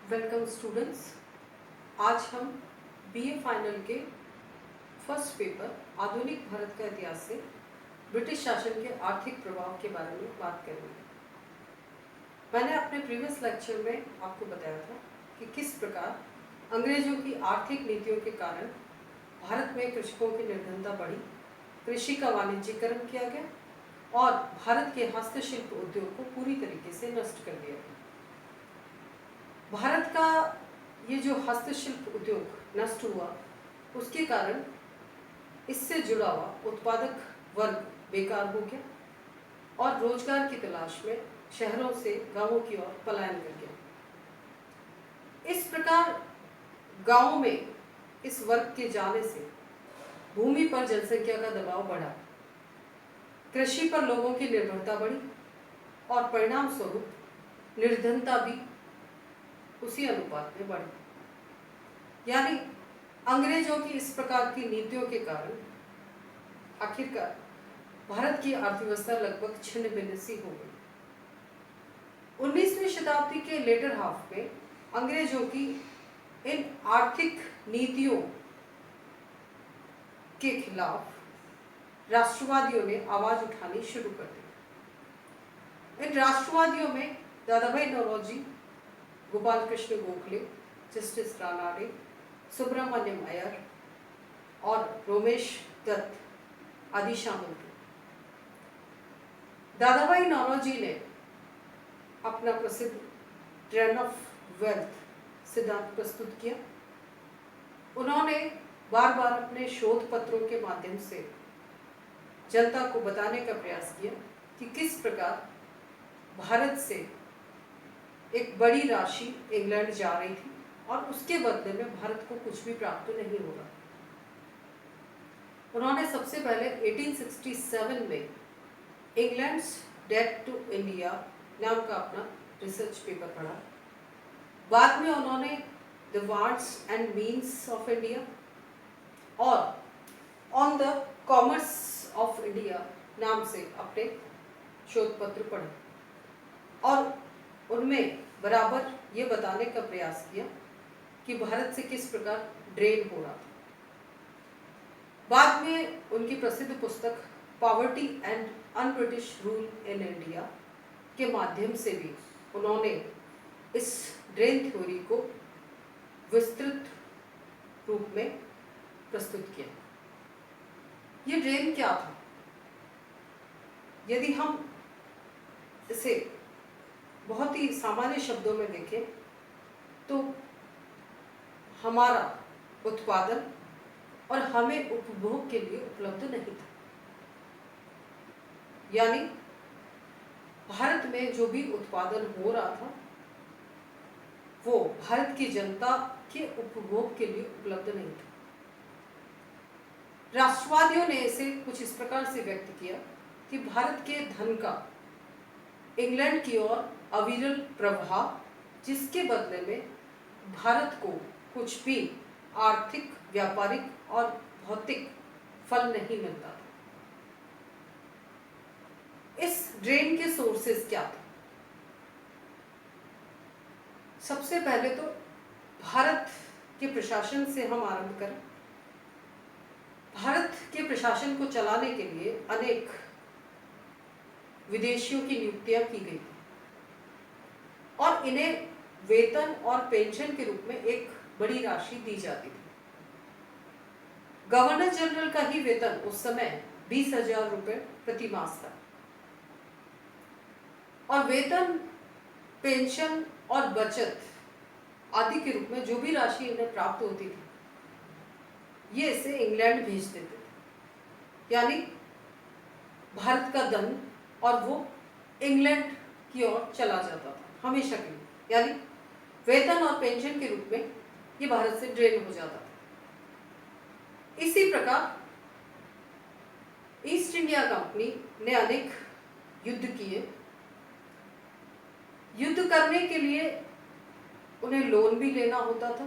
Welcome students. आज हम BA final के फर्स्ट पेपर आधुनिक भारत का इतिहास से ब्रिटिश शासन के आर्थिक प्रभाव के बारे में बात करेंगे। मैंने अपने प्रीवियस लेक्चर में आपको बताया था कि किस प्रकार अंग्रेजों की आर्थिक नीतियों के कारण भारत में कृषकों की निर्धनता बढ़ी, कृषि का वाणिज्यीकरण किया गया और भारत के हस्तशिल्प उद्योग को पूरी तरीके से नष्ट कर दिया गया। भारत का ये जो हस्तशिल्प उद्योग नष्ट हुआ, उसके कारण इससे जुड़ा हुआ उत्पादक वर्ग बेकार हो गया और रोजगार की तलाश में शहरों से गांवों की ओर पलायन कर गया। इस प्रकार गांवों में इस वर्ग के जाने से भूमि पर जनसंख्या का दबाव बढ़ा, कृषि पर लोगों की निर्भरता बढ़ी और परिणाम स्वरूप निर्धनता भी उसी अनुपात में बढ़ी। यानी अंग्रेजों की इस प्रकार की नीतियों के कारण आखिरकार भारत की अर्थव्यवस्था लगभग छिन्न भिन्न सी हो गई। 19वीं शताब्दी के लेटर हाफ में अंग्रेजों की इन आर्थिक नीतियों के खिलाफ राष्ट्रवादियों ने आवाज उठानी शुरू कर दी। इन राष्ट्रवादियों में दादाभाई नौरोजी, गोपाल कृष्ण गोखले, जस्टिस रानाडे, सुब्रमण्यम अय्यर और रोमेश दत्त आदि शामिल थे। दादाभाई नौरोजी ने अपना प्रसिद्ध ट्रेन ऑफ वेल्थ सिद्धांत प्रस्तुत किया। उन्होंने बार बार अपने शोध पत्रों के माध्यम से जनता को बताने का प्रयास किया कि किस प्रकार भारत से एक बड़ी राशि इंग्लैंड जा रही थी और उसके बदले में भारत को कुछ भी प्राप्त नहीं होगा। उन्होंने सबसे पहले 1867 में इंग्लैंड्स डेट टू इंडिया नाम का अपना रिसर्च पेपर पढ़ा। बाद में उन्होंने the wants and means of India और on the commerce of India नाम से अपने शोध पत्र पढ़े और उनमें बराबर ये बताने का प्रयास किया कि भारत से किस प्रकार ड्रेन हो रहा था। बाद में उनकी प्रसिद्ध पुस्तक poverty and un-British rule in India के माध्यम से भी उन्होंने इस ड्रेन थ्योरी को विस्तृत रूप में प्रस्तुत किया। ये ड्रेन क्या था? यदि हम इसे बहुत ही सामान्य शब्दों में देखें तो हमारा उत्पादन और हमें उपभोग के लिए उपलब्ध नहीं था। यानी भारत में जो भी उत्पादन हो रहा था वो भारत की जनता के उपभोग के लिए उपलब्ध नहीं था। राष्ट्रवादियों ने इसे कुछ इस प्रकार से व्यक्त किया कि भारत के धन का इंग्लैंड की ओर अविरल प्रवाह, जिसके बदले में भारत को कुछ भी आर्थिक, व्यापारिक और भौतिक फल नहीं मिलता था। इस ड्रेन के सोर्सेस क्या थे? सबसे पहले तो भारत के प्रशासन से हम आरंभ करें। भारत के प्रशासन को चलाने के लिए अनेक विदेशियों की नियुक्तियां की गई और इन्हें वेतन और पेंशन के रूप में एक बड़ी राशि दी जाती थी। गवर्नर जनरल का ही वेतन उस समय 20,000 रुपए प्रति मास था और वेतन, पेंशन और बचत आदि के रूप में जो भी राशि इन्हें प्राप्त होती थी ये इसे इंग्लैंड भेज देते थे। यानी भारत का धन और वो इंग्लैंड की ओर चला जाता था हमेशा के लिए। यानी वेतन और पेंशन के रूप में ये भारत से ड्रेन हो जाता था। इसी प्रकार ईस्ट इंडिया कंपनी ने अनेक युद्ध किए। युद्ध करने के लिए उन्हें लोन भी लेना होता था।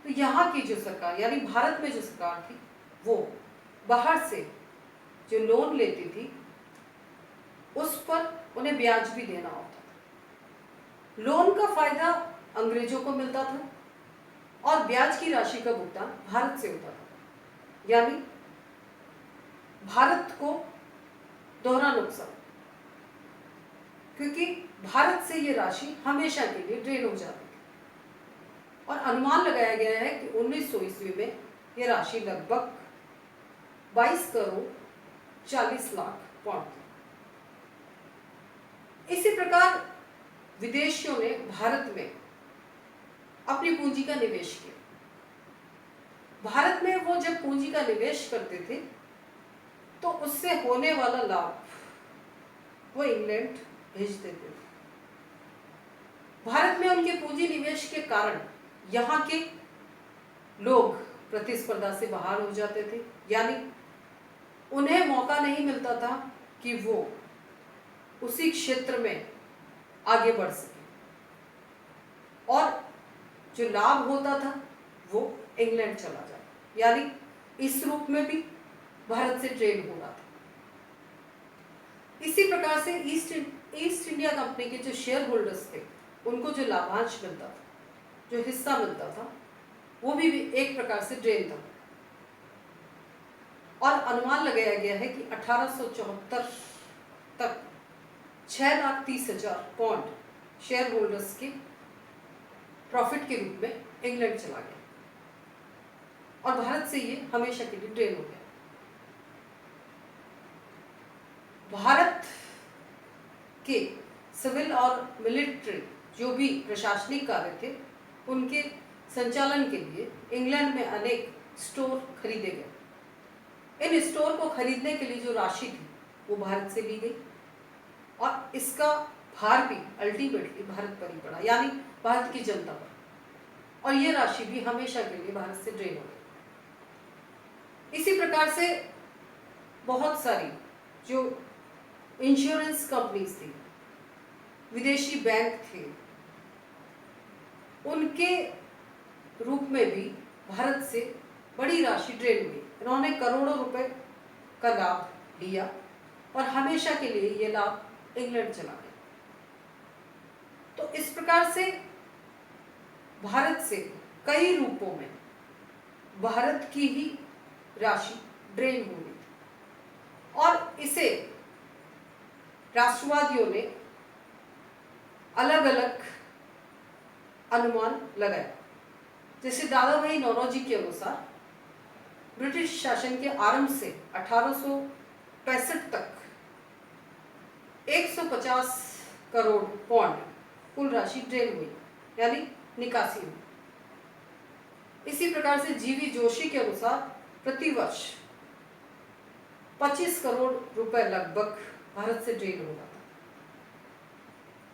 तो यहाँ की जो सरकार, यानी भारत में जो सरकार थी, वो बाहर से जो लोन लेती थी उस पर उन्हें ब्याज भी देना होता था। लोन का फायदा अंग्रेजों को मिलता था और ब्याज की राशि का भुगतान भारत से होता था। यानी भारत को दोहरा नुकसान, क्योंकि भारत से ये राशि हमेशा के लिए ड्रेन हो जाती है। और अनुमान लगाया गया है कि 1900 ईस्वी में ये राशि लगभग 22 करोड़ 40 लाख पाउंड थी। इसी प्रकार विदेशियों ने भारत में अपनी पूंजी का निवेश किया। भारत में वो जब पूंजी का निवेश करते थे तो उससे होने वाला लाभ वो इंग्लैंड भेज देते थे। भारत में उनके पूंजी निवेश के कारण यहाँ के लोग प्रतिस्पर्धा से बाहर हो जाते थे, यानी उन्हें मौका नहीं मिलता था कि वो उसी क्षेत्र में आगे बढ़ सके, और जो लाभ होता था वो इंग्लैंड चला जाता, यानी इस रूप में भी भारत से ट्रेड हो रहा था। इसी प्रकार से ईस्ट इंडिया कंपनी के जो शेयर होल्डर्स थे उनको जो लाभांश मिलता था, जो हिस्सा मिलता था, वो भी एक प्रकार से ड्रेन था। और अनुमान लगाया गया है कि 1874 तक 6,30,000 पाउंड शेयर होल्डर्स के प्रॉफिट के रूप में इंग्लैंड चला गया और भारत से ये हमेशा के लिए ड्रेन हो गया। भारत के सिविल और मिलिट्री जो भी प्रशासनिक कार्य थे उनके संचालन के लिए इंग्लैंड में अनेक स्टोर खरीदे गए। इन स्टोर को खरीदने के लिए जो राशि थी वो भारत से ली गई और इसका भार भी अल्टीमेटली भारत पर ही पड़ा, यानी भारत की जनता पर, और ये राशि भी हमेशा के लिए भारत से ड्रेन हो गई। इसी प्रकार से बहुत सारी जो इंश्योरेंस कंपनीज थी, विदेशी बैंक थे, उनके रूप में भी भारत से बड़ी राशि ड्रेन हुई। इन्होंने करोड़ों रुपए का लाभ लिया और हमेशा के लिए ये लाभ इंग्लैंड चला गया। तो इस प्रकार से भारत से कई रूपों में भारत की ही राशि ड्रेन हो गई और इसे राष्ट्रवादियों ने अलग अलग अनुमान लगाया। जैसे दादा भाई नौरोजी के अनुसार ब्रिटिश शासन के आरंभ से 1865 तक 150 करोड़ पाउंड कुल राशि ड्रेन हुई, यानी निकासी हुई। इसी प्रकार से जीवी जोशी के अनुसार प्रतिवर्ष 25 करोड़ रुपए लगभग भारत से ड्रेन हो रहा था।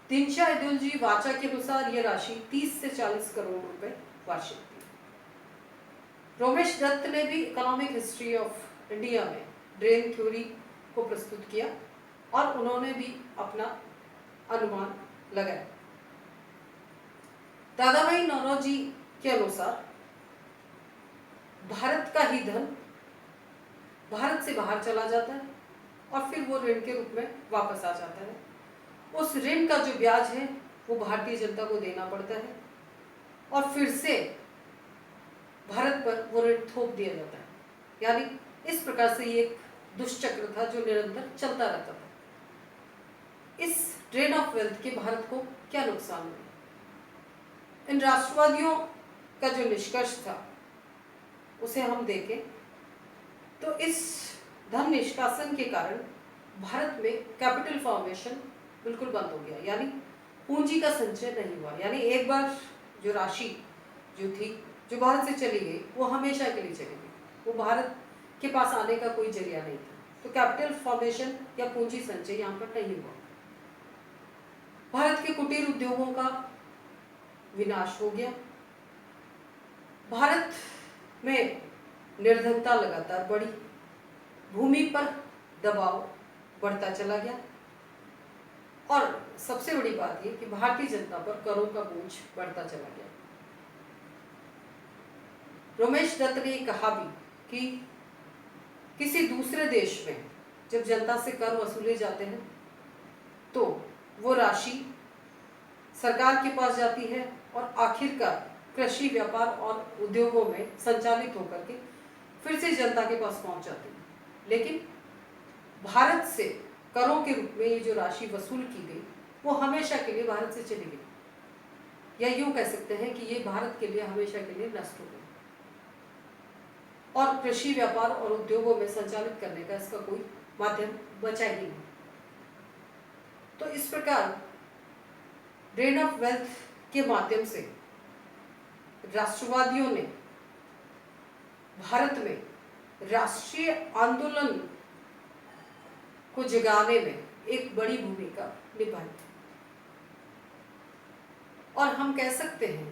दिनशा एदुलजी वाचा के अनुसार यह राशि 30 से 40 करोड़ रुपए वार्षिक थी। रोमेश दत्त ने भी इकोनॉमिक हिस्ट्री ऑफ इंडिया में ड्रेन थ्योरी को प्रस्तुत किया और उन्होंने भी अपना अनुमान लगाया। दादा भाई नौरोजी के अनुसार भारत का ही धन भारत से बाहर चला जाता है और फिर वो ऋण के रूप में वापस आ जाता है। उस ऋण का जो ब्याज है वो भारतीय जनता को देना पड़ता है और फिर से भारत पर वो ऋण थोप दिया जाता है, यानी इस प्रकार से ये एक दुष्चक्र था जो निरंतर चलता रहता था। इस ड्रेन ऑफ वेल्थ के भारत को क्या नुकसान हुआ? इन राष्ट्रवादियों का जो निष्कर्ष था उसे हम देखें तो इस धन निष्कासन के कारण भारत में कैपिटल फॉर्मेशन बिल्कुल बंद हो गया, यानी पूंजी का संचय नहीं हुआ। यानी एक बार जो राशि जो थी जो भारत से चली गई वो हमेशा के लिए चली गई, वो भारत के पास आने का कोई जरिया नहीं था। तो कैपिटल फॉर्मेशन या पूंजी संचय यहाँ पर नहीं हुआ। भारत के कुटीर उद्योगों का विनाश हो गया। भारत में निर्धनता लगातार बढ़ी, भूमि पर दबाव बढ़ता चला गया और सबसे बड़ी बात यह कि भारतीय जनता पर करों का बोझ बढ़ता चला गया। रोमेश दत्त ने कहा भी कि किसी दूसरे देश में जब जनता से कर वसूले जाते हैं तो वो राशि सरकार के पास जाती है और आखिरकार कृषि व्यापार और उद्योगों में संचालित होकर के फिर से जनता के पास पहुंच जाती है। लेकिन भारत से करों के रूप में ये जो राशि वसूल की गई वो हमेशा के लिए भारत से चली गई, या यूं कह सकते हैं कि ये भारत के लिए हमेशा के लिए नष्ट हो गई और कृषि व्यापार और उद्योगों में संचालित करने का इसका कोई माध्यम बचा ही नहीं। तो इस प्रकार ड्रेन ऑफ वेल्थ के माध्यम से राष्ट्रवादियों ने भारत में राष्ट्रीय आंदोलन को जगाने में एक बड़ी भूमिका निभाई और हम कह सकते हैं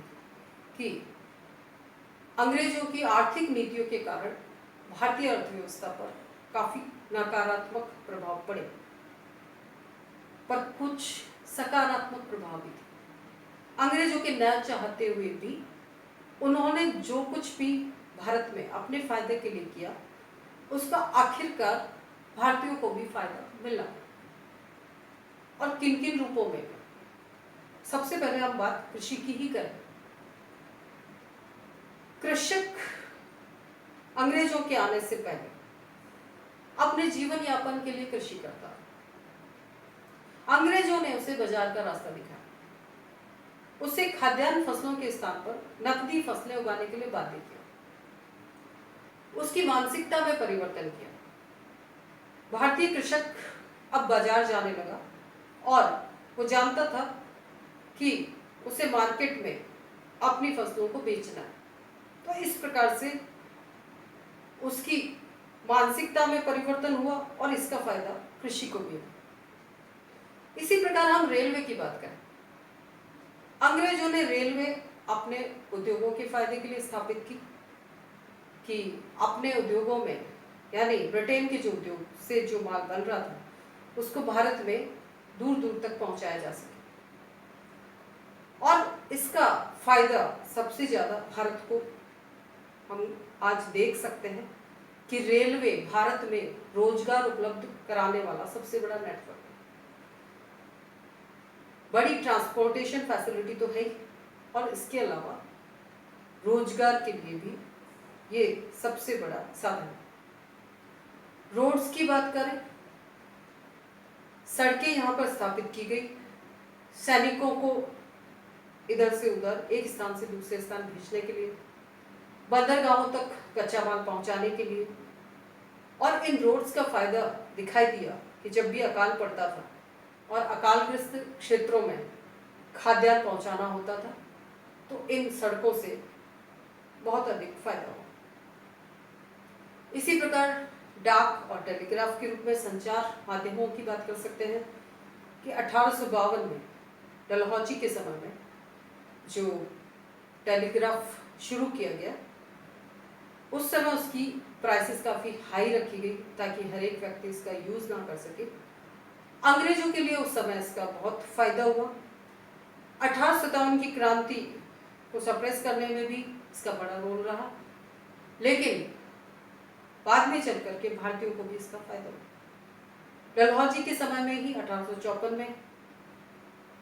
कि अंग्रेजों की आर्थिक नीतियों के कारण भारतीय अर्थव्यवस्था पर काफी नकारात्मक प्रभाव पड़े, पर कुछ सकारात्मक प्रभाव भी थे। अंग्रेजों के न चाहते हुए भी उन्होंने जो कुछ भी भारत में अपने फायदे के लिए किया उसका आखिरकार भारतीयों को भी फायदा मिला, और किन किन रूपों में। सबसे पहले हम बात कृषि की ही करें। कृषक अंग्रेजों के आने से पहले अपने जीवन यापन के लिए कृषि करता था। अंग्रेजों ने उसे बाजार का रास्ता दिखाया, उसे खाद्यान्न फसलों के स्थान पर नकदी फसलें उगाने के लिए बाध्य किया, उसकी मानसिकता में परिवर्तन किया। भारतीय कृषक अब बाजार जाने लगा और वो जानता था कि उसे मार्केट में अपनी फसलों को बेचना है। तो इस प्रकार से उसकी मानसिकता में परिवर्तन हुआ और इसका फायदा कृषि को भी हुआ। इसी प्रकार हम रेलवे की बात करें। अंग्रेजों ने रेलवे अपने उद्योगों के फायदे के लिए स्थापित की कि अपने उद्योगों में, यानी ब्रिटेन के जो उद्योग से जो माल बन रहा था उसको भारत में दूर दूर तक पहुंचाया जा सके, और इसका फायदा सबसे ज्यादा भारत को हम आज देख सकते हैं कि रेलवे भारत में रोजगार उपलब्ध कराने वाला सबसे बड़ा नेटवर्क है। बड़ी ट्रांसपोर्टेशन फैसिलिटी तो है ही, और इसके अलावा रोजगार के लिए भी ये सबसे बड़ा साधन है। रोड्स की बात करें, सड़कें यहाँ पर स्थापित की गई सैनिकों को इधर से उधर एक स्थान से दूसरे स्थान भेजने के लिए, बंदरगाहों तक कच्चा माल पहुंचाने के लिए। और इन रोड्स का फायदा दिखाई दिया कि जब भी अकाल पड़ता था और अकालग्रस्त क्षेत्रों में खाद्यान्न पहुंचाना होता था तो इन सड़कों से बहुत अधिक फायदा हुआ। इसी प्रकार डाक और टेलीग्राफ के रूप में संचार माध्यमों की बात कर सकते हैं कि 1852 में डलहौजी के समय में जो टेलीग्राफ शुरू किया गया, उस समय उसकी प्राइसेस काफ़ी हाई रखी गई ताकि हर एक व्यक्ति इसका यूज़ ना कर सके। अंग्रेजों के लिए उस समय इसका बहुत फायदा हुआ। 1857 की क्रांति को सप्रेस करने में भी इसका बड़ा रोल रहा, लेकिन बाद में चल करके भारतीयों को भी इसका फायदा हुआ। डलहौजी के समय में ही 1854 में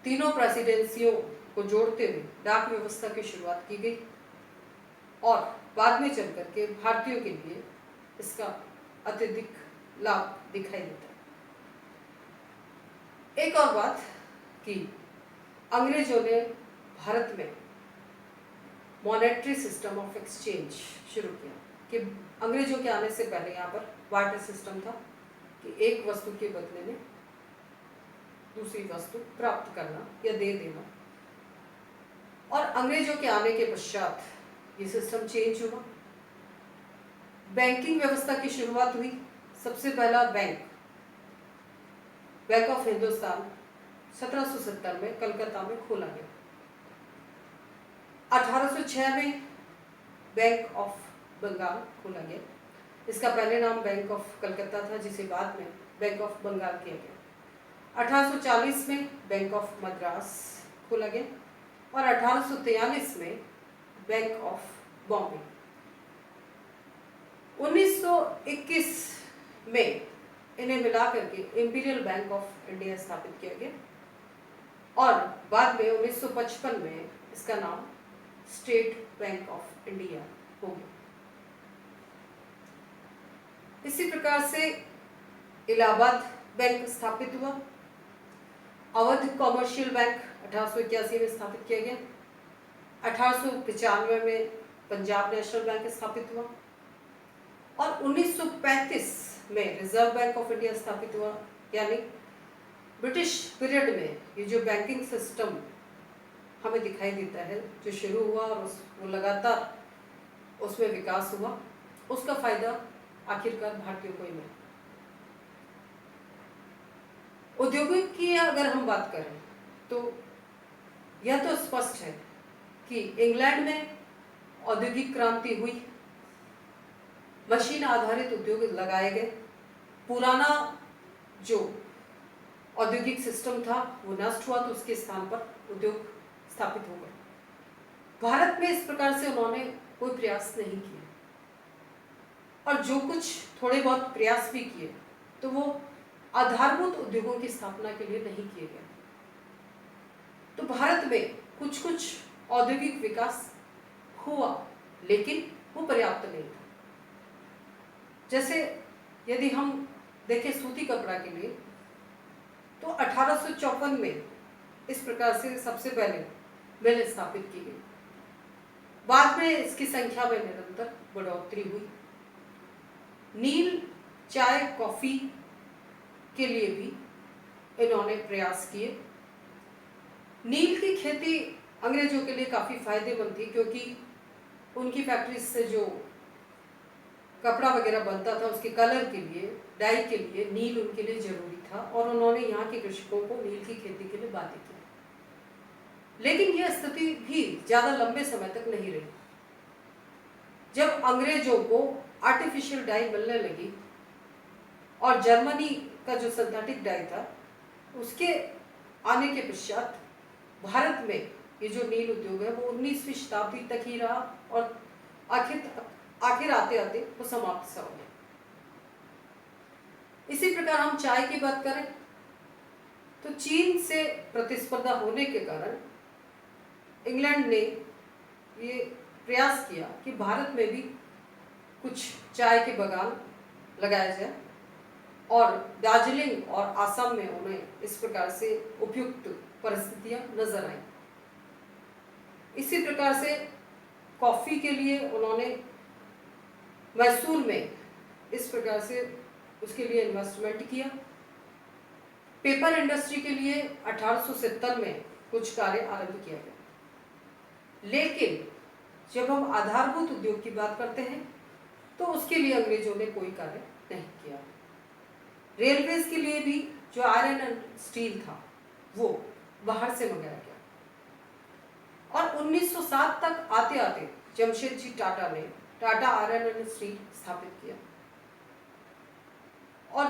तीनों प्रेसिडेंसियों को जोड़ते हुए डाक व्यवस्था की शुरुआत की गई, और बाद में चल करके भारतीयों के लिए इसका अत्यधिक लाभ दिखाई देता है। एक और बात कि अंग्रेजों ने भारत में मॉनेटरी सिस्टम ऑफ एक्सचेंज शुरू किया कि अंग्रेजों के आने से पहले यहाँ पर बार्टर सिस्टम था कि एक वस्तु के बदले में दूसरी वस्तु प्राप्त करना या दे देना, और अंग्रेजों के आने के पश्चात ये सिस्टम चेंज हुआ। बैंकिंग व्यवस्था की शुरुआत हुई। सबसे पहला बैंक ऑफ हिंदुस्तान 1770 में कलकत्ता में खोला गया। 1806 में बैंक ऑफ बंगाल खोला गया। इसका पहले नाम बैंक ऑफ कलकत्ता था, जिसे बाद में बैंक ऑफ बंगाल किया गया। 1840 में बैंक ऑफ मद्रास खोला गया और 1843 में बैंक ऑफ बॉम्बे। 1921 में इन्हें मिला करके इंपीरियल बैंक ऑफ इंडिया स्थापित किया गया। और बाद में 1955 में इसका नाम स्टेट बैंक ऑफ इंडिया हो गया। इसी प्रकार से इलाहाबाद बैंक स्थापित हुआ। अवध कॉमर्शियल बैंक 1881 में स्थापित किया गया। 1895 में पंजाब नेशनल बैंक स्थापित हुआ और 1935 में रिजर्व बैंक ऑफ इंडिया स्थापित हुआ। यानी ब्रिटिश पीरियड में ये जो बैंकिंग सिस्टम हमें दिखाई देता है, जो शुरू हुआ और वो लगातार उसमें विकास हुआ, उसका फायदा आखिरकार भारतीयों को ही मिला। उद्योगों की अगर हम बात करें तो यह तो स्पष्ट है कि इंग्लैंड में औद्योगिक क्रांति हुई, मशीन आधारित उद्योग लगाए गए, पुराना जो औद्योगिक सिस्टम था वो नष्ट हुआ तो उसके स्थान पर उद्योग स्थापित हो गए। भारत में इस प्रकार से उन्होंने कोई प्रयास नहीं किए और जो कुछ थोड़े बहुत प्रयास भी किए तो वो आधारभूत उद्योगों की स्थापना के लिए नहीं किए गए। तो भारत में कुछ कुछ औद्योगिक विकास हुआ लेकिन वो पर्याप्त नहीं था। जैसे यदि हम देखें सूती कपड़ा के लिए तो 1854 में इस प्रकार से सबसे पहले मिल स्थापित की गई। बाद में इसकी संख्या में निरंतर बढ़ोतरी हुई। नील, चाय, कॉफी के लिए भी इन्होंने प्रयास किए। नील की खेती अंग्रेजों के लिए काफ़ी फायदेमंद थी क्योंकि उनकी फैक्ट्री से जो कपड़ा वगैरह बनता था उसके कलर के लिए, डाई के लिए नील उनके लिए जरूरी था और उन्होंने यहाँ के कृषकों को नील की खेती के लिए बाध्य किया। लेकिन यह स्थिति भी ज़्यादा लंबे समय तक नहीं रही। जब अंग्रेजों को आर्टिफिशियल डाई मिलने लगी और जर्मनी का जो सिंथेटिक डाई था उसके आने के पश्चात भारत में ये जो नील उद्योग है वो 19वीं शताब्दी तक ही रहा और आखिर आते आते वो समाप्त सा हो गया। इसी प्रकार हम चाय की बात करें तो चीन से प्रतिस्पर्धा होने के कारण इंग्लैंड ने ये प्रयास किया कि भारत में भी कुछ चाय के बागान लगाया जाए और दार्जिलिंग और आसाम में उन्हें इस प्रकार से उपयुक्त परिस्थितियां नजर आई। इसी प्रकार से कॉफ़ी के लिए उन्होंने मैसूर में इस प्रकार से उसके लिए इन्वेस्टमेंट किया। पेपर इंडस्ट्री के लिए 1870 में कुछ कार्य आरंभ किया गया। लेकिन जब हम आधारभूत उद्योग की बात करते हैं तो उसके लिए अंग्रेजों ने कोई कार्य नहीं किया। रेलवेज के लिए भी जो आयरन एंड स्टील था वो बाहर से मंगाया गया और 1907 तक आते आते जमशेदजी टाटा ने टाटा आयरन एंड स्टील स्थापित किया और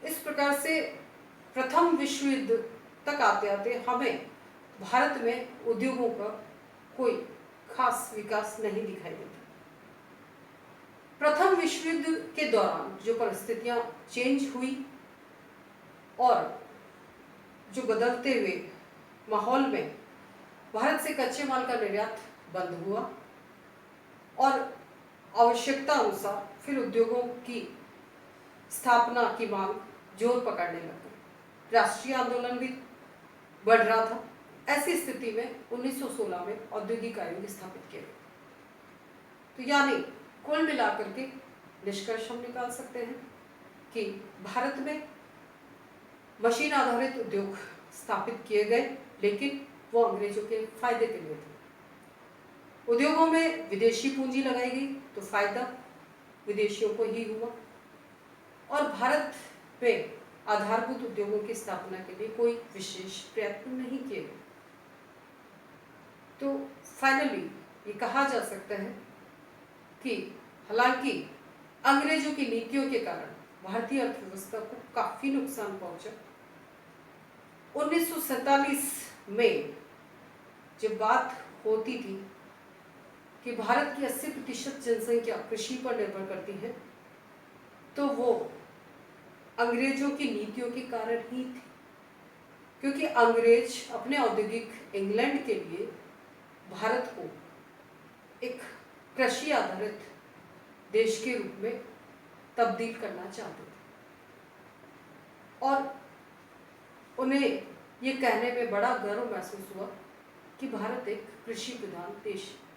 इस प्रकार से प्रथम विश्व युद्ध तक आते आते हमें भारत में उद्योगों का कोई खास विकास नहीं दिखाई देता। प्रथम विश्व युद्ध के दौरान जो परिस्थितियां चेंज हुई और जो बदलते हुए माहौल में भारत से कच्चे माल का निर्यात बंद हुआ और आवश्यकता अनुसार फिर उद्योगों की स्थापना की मांग जोर पकड़ने लग गई। राष्ट्रीय आंदोलन भी बढ़ रहा था। ऐसी स्थिति में 1916 में औद्योगिक आयोग स्थापित किया गया। तो यानी कुल मिलाकर के निष्कर्ष हम निकाल सकते हैं कि भारत में मशीन आधारित उद्योग स्थापित किए गए लेकिन वो अंग्रेजों के फायदे के लिए थे। उद्योगों में विदेशी पूंजी लगाई गई तो फायदा विदेशियों को ही हुआ और भारत में आधारभूत उद्योगों की स्थापना के लिए कोई विशेष प्रयत्न नहीं किए गए। तो फाइनली ये कहा जा सकता है कि हालांकि अंग्रेजों की नीतियों के कारण भारतीय अर्थव्यवस्था को काफी नुकसान पहुंचा। 1947 में जब बात होती थी कि भारत की 80% जनसंख्या कृषि पर निर्भर करती है तो वो अंग्रेजों की नीतियों के कारण ही थी। क्योंकि अंग्रेज अपने औद्योगिक इंग्लैंड के लिए भारत को एक कृषि आधारित देश के रूप में तब्दील करना चाहते थे और उन्हें ये कहने में बड़ा गर्व महसूस हुआ कि भारत एक कृषि प्रधान देश है।